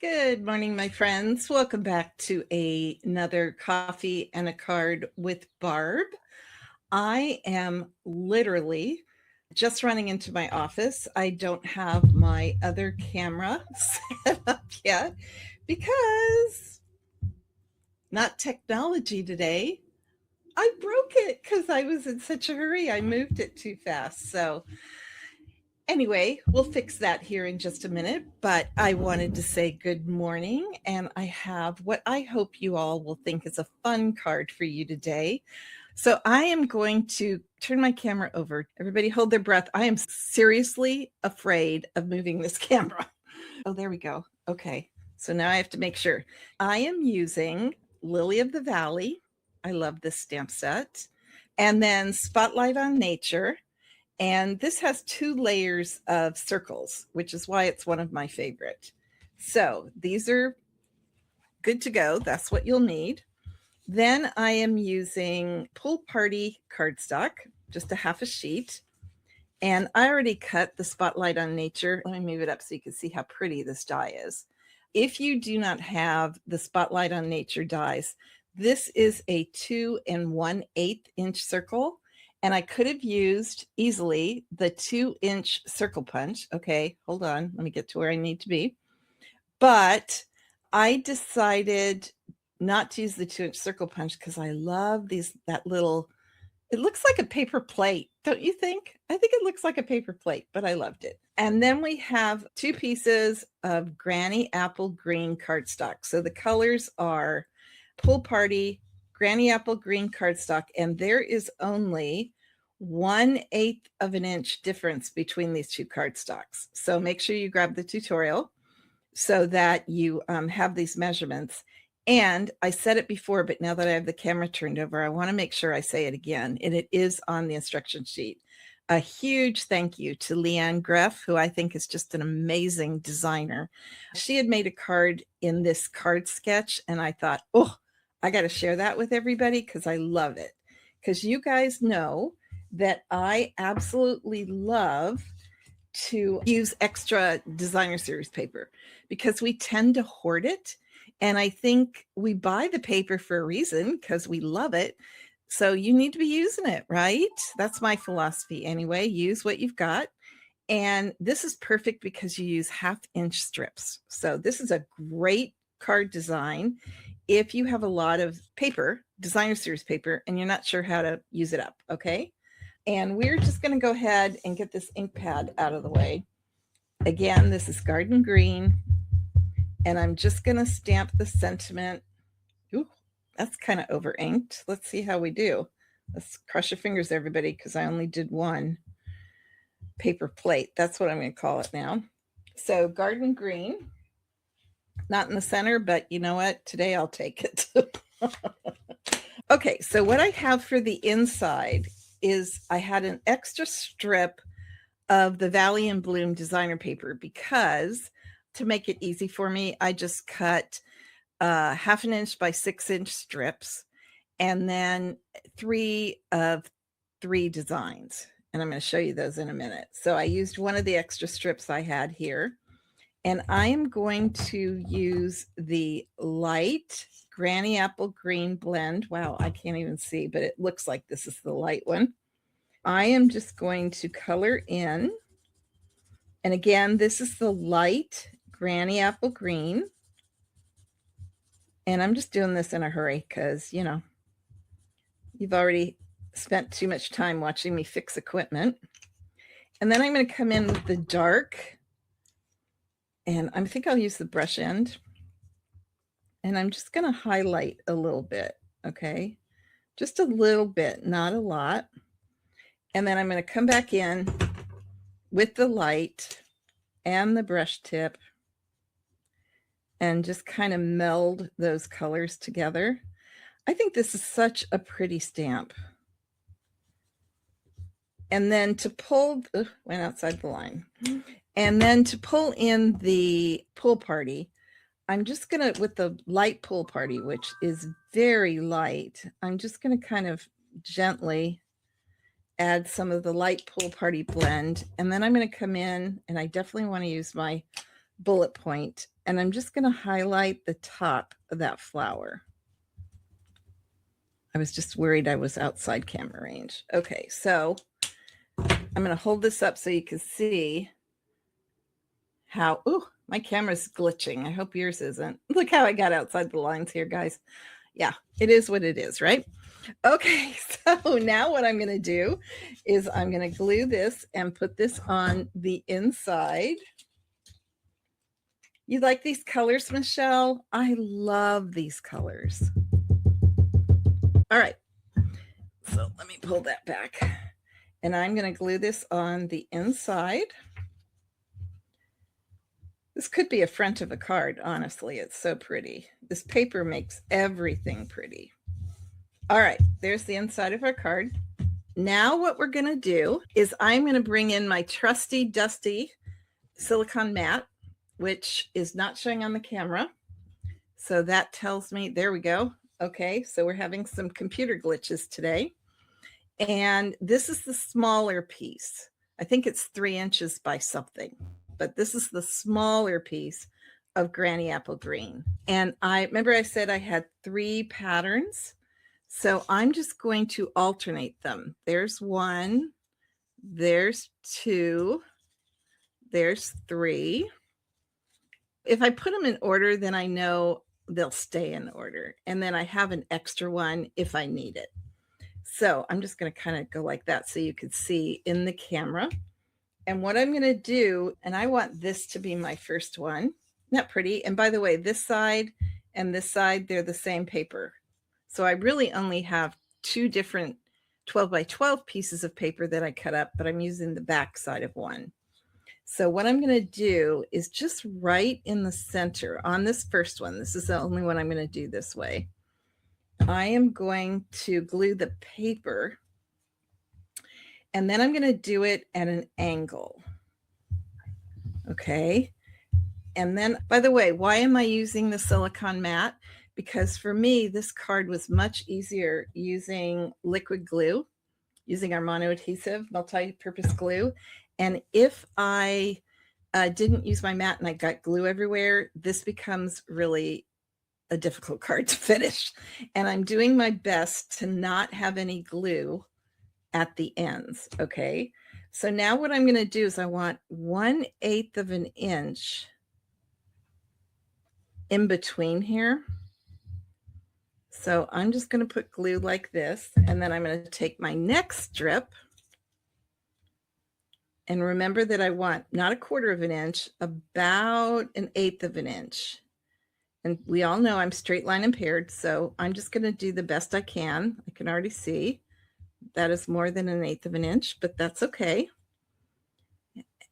Good morning, my friends. Welcome back to another Coffee and a Card with Barb. I am literally just running into my office. I don't have my other camera set up yet because not technology today. I broke it because I was in such a hurry. I moved it too fast. So anyway, we'll fix that here in just a minute, but I wanted to say good morning, and I have what I hope you all will think is a fun card for you today. So I am going to turn my camera over. Everybody hold their breath. I am seriously afraid of moving this camera. Oh, there we go. Okay, so now I have to make sure. I am using Lily of the Valley. I love this stamp set. And then Spotlight on Nature. And this has 2 layers of circles, which is why it's one of my favorite. So these are good to go. That's what you'll need. Then I am using Pool Party cardstock, just a half a sheet. And I already cut the Spotlight on Nature. Let me move it up so you can see how pretty this die is. If you do not have the Spotlight on Nature dies, this is a 2 1/8 inch circle. And I could have used easily the 2-inch circle punch. Okay, hold on. Let me get to where I need to be. But I decided not to use the 2-inch circle punch because I love that little, it looks like a paper plate, don't you think? I think it looks like a paper plate, but I loved it. And then we have 2 pieces of Granny Apple Green cardstock. So the colors are Pool Party, Granny Apple Green cardstock, and there is only 1/8 of an inch difference between these 2 cardstocks. So make sure you grab the tutorial so that you have these measurements. And I said it before, but now that I have the camera turned over, I want to make sure I say it again, and it is on the instruction sheet. A huge thank you to Leanne Greff, who I think is just an amazing designer. She had made a card in this card sketch, and I thought, oh, I got to share that with everybody because I love it. Because you guys know that I absolutely love to use extra designer series paper because we tend to hoard it. And I think we buy the paper for a reason because we love it. So you need to be using it, right? That's my philosophy anyway. Use what you've got. And this is perfect because you use 1/2 inch strips. So this is a great card design if you have a lot of paper, designer series paper, and you're not sure how to use it up, okay? And we're just going to go ahead and get this ink pad out of the way. Again, this is Garden Green, and I'm just going to stamp the sentiment. Ooh, that's kind of over inked. Let's see how we do. Let's cross your fingers, everybody, because I only did 1 paper plate. That's what I'm going to call it now. So Garden Green, not in the center, but you know what? Today I'll take it. Okay, so what I have for the inside is I had an extra strip of the Valley and Bloom designer paper because to make it easy for me, I just cut 1/2 inch by 6 inch strips and then 3 of 3 designs. And I'm going to show you those in a minute. So I used one of the extra strips I had here. And I am going to use the light Granny Apple Green blend. Wow, I can't even see, but it looks like this is the light one. I am just going to color in. And again, this is the light Granny Apple Green. And I'm just doing this in a hurry because, you know, you've already spent too much time watching me fix equipment. And then I'm going to come in with the dark. And I think I'll use the brush end. And I'm just going to highlight a little bit, okay? Just a little bit, not a lot. And then I'm going to come back in with the light and the brush tip and just kind of meld those colors together. I think this is such a pretty stamp. And then to pull, went outside the line. And then to pull in the Pool Party, I'm just going to, with the light Pool Party, which is very light, I'm just going to kind of gently add some of the light Pool Party blend. And then I'm going to come in, and I definitely want to use my bullet point, and I'm just going to highlight the top of that flower. I was just worried I was outside camera range. Okay, so I'm going to hold this up so you can see how, ooh, my camera's glitching. I hope yours isn't. Look how I got outside the lines here, guys. Yeah, it is what it is, right? Okay, so now what I'm going to do is I'm going to glue this and put this on the inside. You like these colors, Michelle? I love these colors. All right, so let me pull that back. And I'm going to glue this on the inside. This could be a front of a card, honestly. It's so pretty. This paper makes everything pretty. All right, there's the inside of our card. Now what we're going to do is I'm going to bring in my trusty, dusty silicone mat, which is not showing on the camera. So that tells me, there we go. Okay, so we're having some computer glitches today. And this is the smaller piece. I think it's 3 inches by something, but this is the smaller piece of Granny Apple Green. And I remember I said I had 3 patterns. So I'm just going to alternate them. There's 1, there's 2, there's 3. If I put them in order, then I know they'll stay in order. And then I have an extra one if I need it. So I'm just going to kind of go like that so you can see in the camera. And what I'm going to do, and I want this to be my first one. Isn't that pretty? And by the way, this side and this side, they're the same paper. So I really only have 2 different 12 by 12 pieces of paper that I cut up, but I'm using the back side of one. So what I'm going to do is just right in the center on this first one. This is the only one I'm going to do this way. I am going to glue the paper, and then I'm going to do it at an angle. Okay. And then, by the way, why am I using the silicone mat? Because for me, this card was much easier using liquid glue, using our mono adhesive multi-purpose glue. And if I didn't use my mat and I got glue everywhere, this becomes really a difficult card to finish. And I'm doing my best to not have any glue at the ends. Okay. So now what I'm going to do is I want 1/8 of an inch in between here. So I'm just going to put glue like this, and then I'm going to take my next strip. And remember that I want not 1/4 of an inch, about 1/8 of an inch. And we all know I'm straight line impaired, so I'm just going to do the best I can. I can already see that is more than 1/8 of an inch, but that's okay.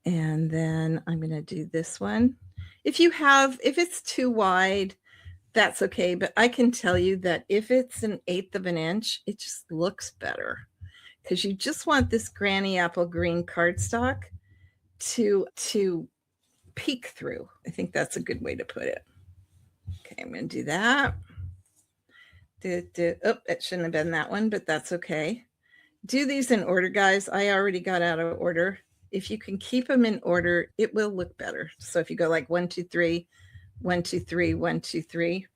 And then I'm going to do this one. If it's too wide, that's okay. But I can tell you that if it's 1/8 of an inch, it just looks better, because you just want this Granny Apple Green cardstock to peek through. I think that's a good way to put it. Okay, I'm going to do that. Oh, it shouldn't have been that one, but that's okay. Do these in order, guys. I already got out of order. If you can keep them in order, it will look better. So if you go like 1, 2, 3, 1, 2, 3, 1, 2, 3,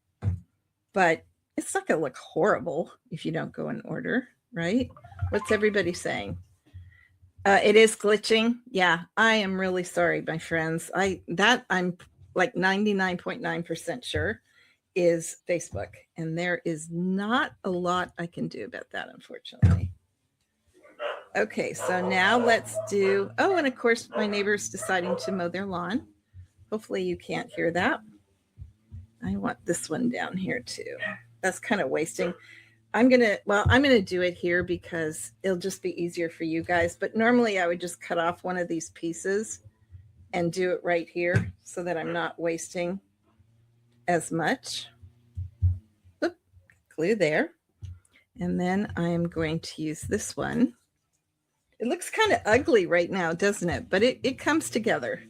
but it's not going to look horrible if you don't go in order, right? What's everybody saying? It is glitching. Yeah, I am really sorry, my friends. I'm like 99.9% sure is Facebook, and there is not a lot I can do about that, unfortunately. Okay, so now let's do, oh, and of course my neighbor's deciding to mow their lawn. Hopefully you can't hear that. I want this one down here too. That's kind of wasting. I'm going to do it here because it'll just be easier for you guys. But normally I would just cut off one of these pieces and do it right here so that I'm not wasting as much. Oop, glue there. And then I'm going to use this one. It looks kind of ugly right now, doesn't it? But it comes together.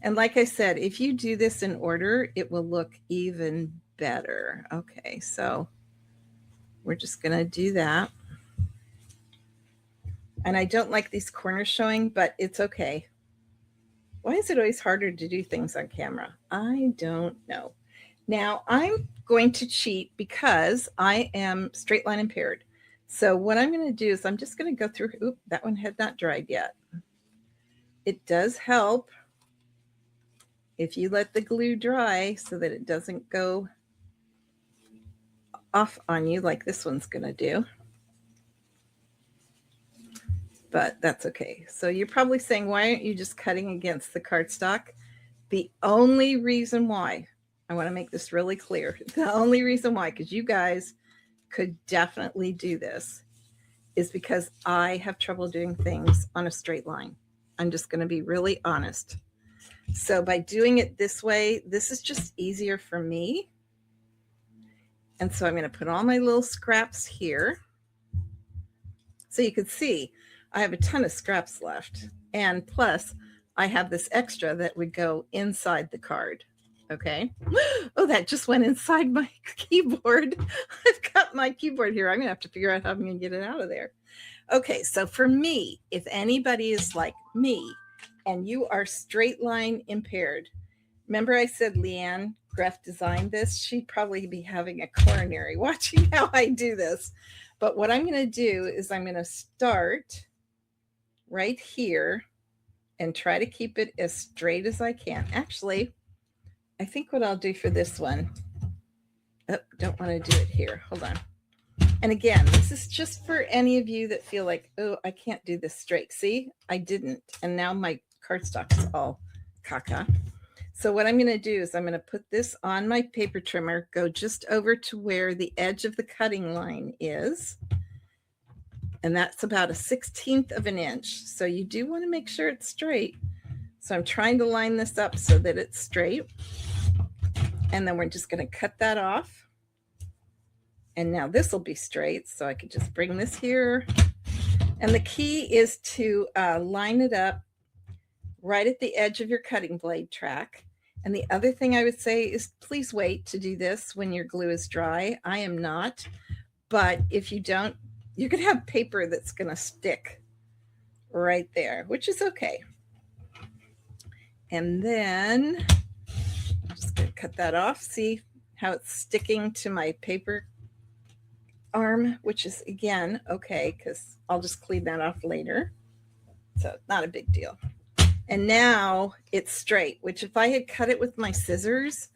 And like I said, if you do this in order, it will look even better. Okay, so we're just going to do that. And I don't like these corners showing, but it's okay. Why is it always harder to do things on camera? I don't know. Now I'm going to cheat because I am straight line impaired. So what I'm going to do is I'm just going to go through, oop, that one had not dried yet. It does help if you let the glue dry so that it doesn't go off on you like this one's going to do. But that's okay. So you're probably saying, why aren't you just cutting against the cardstock? The only reason why, I want to make this really clear, the only reason why, because you guys could definitely do this, is because I have trouble doing things on a straight line. I'm just going to be really honest. So by doing it this way, this is just easier for me. And so I'm going to put all my little scraps here. So you can see I have a ton of scraps left. And plus I have this extra that would go inside the card. Okay. Oh, that just went inside my keyboard. I've got my keyboard here. I'm going to have to figure out how I'm going to get it out of there. Okay. So for me, if anybody is like me and you are straight line impaired, remember I said Leanne Greff designed this? She'd probably be having a coronary watching how I do this. But what I'm going to do is I'm going to start right here and try to keep it as straight as I can. Actually, I think what I'll do for this one, oh, don't want to do it here. Hold on. And again, this is just for any of you that feel like, oh, I can't do this straight. See, I didn't. And now my cardstock is all caca. So what I'm going to do is I'm going to put this on my paper trimmer, go just over to where the edge of the cutting line is. And that's about 1/16 of an inch. So you do want to make sure it's straight. So I'm trying to line this up so that it's straight. And then we're just going to cut that off. And now this will be straight. So I could just bring this here. And the key is to line it up right at the edge of your cutting blade track. And the other thing I would say is please wait to do this when your glue is dry. I am not, but if you don't, you're going to have paper that's going to stick right there, which is okay. And then I'm just going to cut that off. See how it's sticking to my paper arm, which is again, okay, because I'll just clean that off later. So not a big deal. And now it's straight, which if I had cut it with my scissors,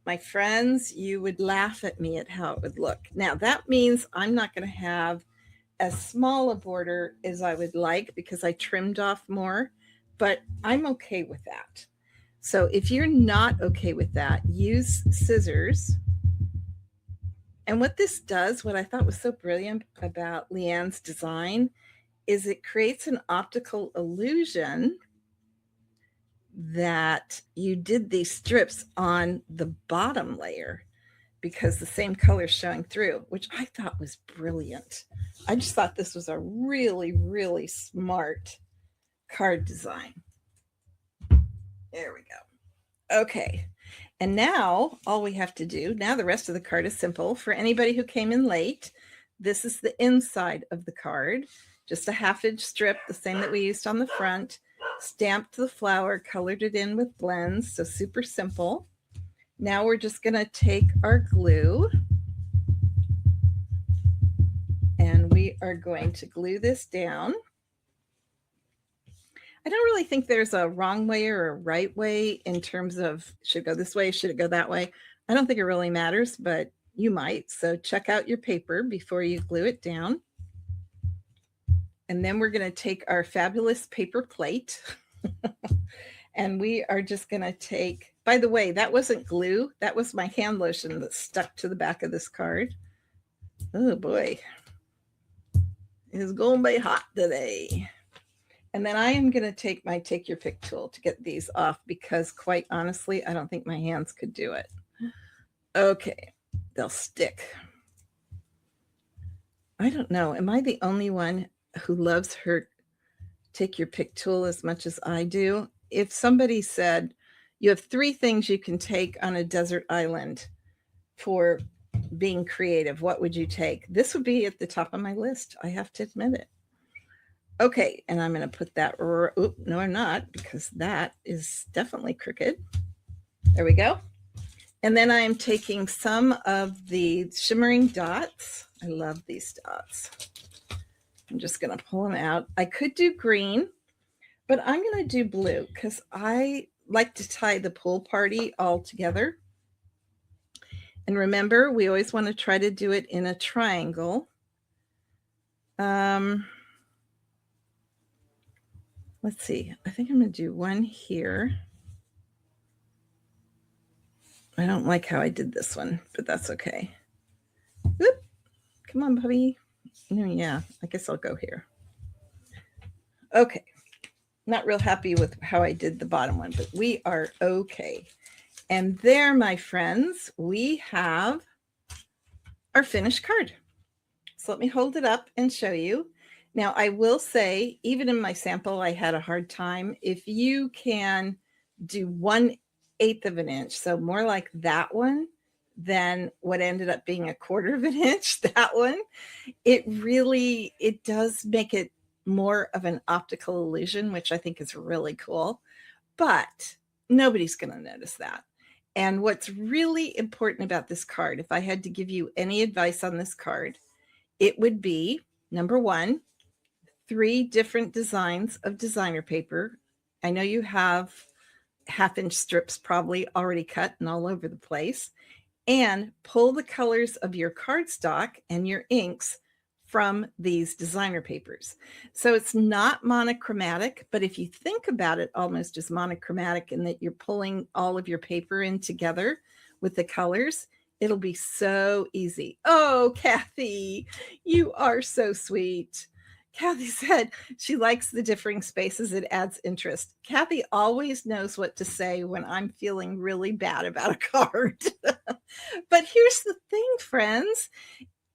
my friends, you would laugh at me at how it would look. Now that means I'm not going to have as small a border as I would like because I trimmed off more, but I'm okay with that. So if you're not okay with that, use scissors. And what this does, what I thought was so brilliant about Leanne's design, is it creates an optical illusion that you did these strips on the bottom layer because the same color is showing through, which I thought was brilliant. I just thought this was a really, really smart card design. There we go. Okay. And now all we have to do, now the rest of the card is simple. For anybody who came in late, this is the inside of the card. Just a 1/2-inch strip, the same that we used on the front. Stamped the flower, colored it in with blends, so super simple. Now we're just going to take our glue and we are going to glue this down. I don't really think there's a wrong way or a right way in terms of should it go this way, should it go that way. I don't think it really matters, but you might. So check out your paper before you glue it down. And then we're going to take our fabulous paper plate and we are just going to take, by the way, that wasn't glue. That was my hand lotion that stuck to the back of this card. Oh boy. It's going to be hot today. And then I am going to take my Take Your Pick tool to get these off because quite honestly, I don't think my hands could do it. Okay. They'll stick. I don't know. Am I the only one who loves her Take Your Pick tool as much as I do? If somebody said you have 3 things you can take on a desert island for being creative, what would you take? This would be at the top of my list. I have to admit it. Okay, and I'm going to put that, oop, no, I'm not, because that is definitely crooked. There we go. And then I am taking some of the shimmering dots. I love these dots. I'm just going to pull them out. I could do green, but I'm going to do blue because I like to tie the pool party all together. And remember, we always want to try to do it in a triangle. Let's see. I think I'm going to do one here. I don't like how I did this one, but that's okay. Whoop. Come on, puppy. No, yeah, I guess I'll go here. Okay. Not real happy with how I did the bottom one, but we are okay. And there, my friends, we have our finished card. So let me hold it up and show you. Now, I will say, even in my sample, I had a hard time. If you can do 1/8 of an inch, so more like that one than what ended up being 1/4 of an inch, that one, it does make it more of an optical illusion, which I think is really cool. But nobody's going to notice that. And what's really important about this card, if I had to give you any advice on this card, it would be, number one, 3 different designs of designer paper. I know you have 1/2 inch strips probably already cut and all over the place. And pull the colors of your cardstock and your inks from these designer papers. So it's not monochromatic, but if you think about it almost as monochromatic in that you're pulling all of your paper in together with the colors, it'll be so easy. Oh, Kathy, you are so sweet. Kathy said she likes the differing spaces. It adds interest. Kathy always knows what to say when I'm feeling really bad about a card. But here's the thing, friends.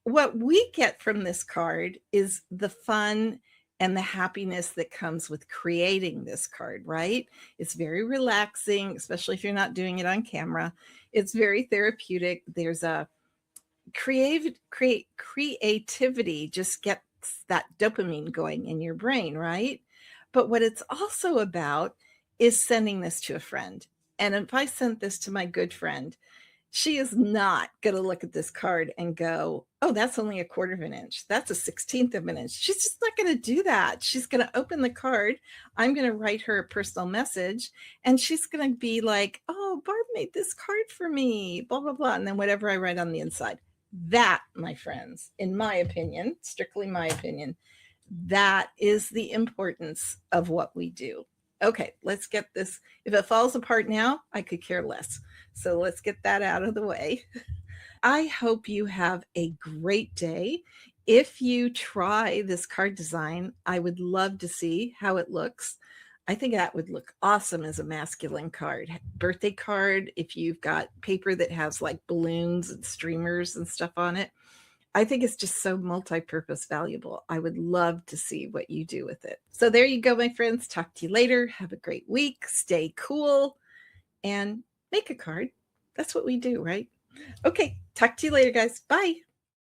What we get from this card is the fun and the happiness that comes with creating this card, right? It's very relaxing, especially if you're not doing it on camera. It's very therapeutic. There's a creativity just gets that dopamine going in your brain, right? But what it's also about is sending this to a friend. And if I sent this to my good friend, she is not going to look at this card and go, oh, that's only 1/4 of an inch. That's a 1/16 of an inch. She's just not going to do that. She's going to open the card. I'm going to write her a personal message and she's going to be like, oh, Barb made this card for me, blah, blah, blah. And then whatever I write on the inside. That, my friends, in my opinion, strictly my opinion, that is the importance of what we do. Okay, let's get this. If it falls apart now, I could care less. So let's get that out of the way. I hope you have a great day. If you try this card design, I would love to see how it looks. I think that would look awesome as a masculine card. Birthday card, if you've got paper that has like balloons and streamers and stuff on it. I think it's just so multi-purpose valuable. I would love to see what you do with it. So there you go, my friends. Talk to you later. Have a great week. Stay cool and make a card. That's what we do, right? Okay. Talk to you later, guys. Bye.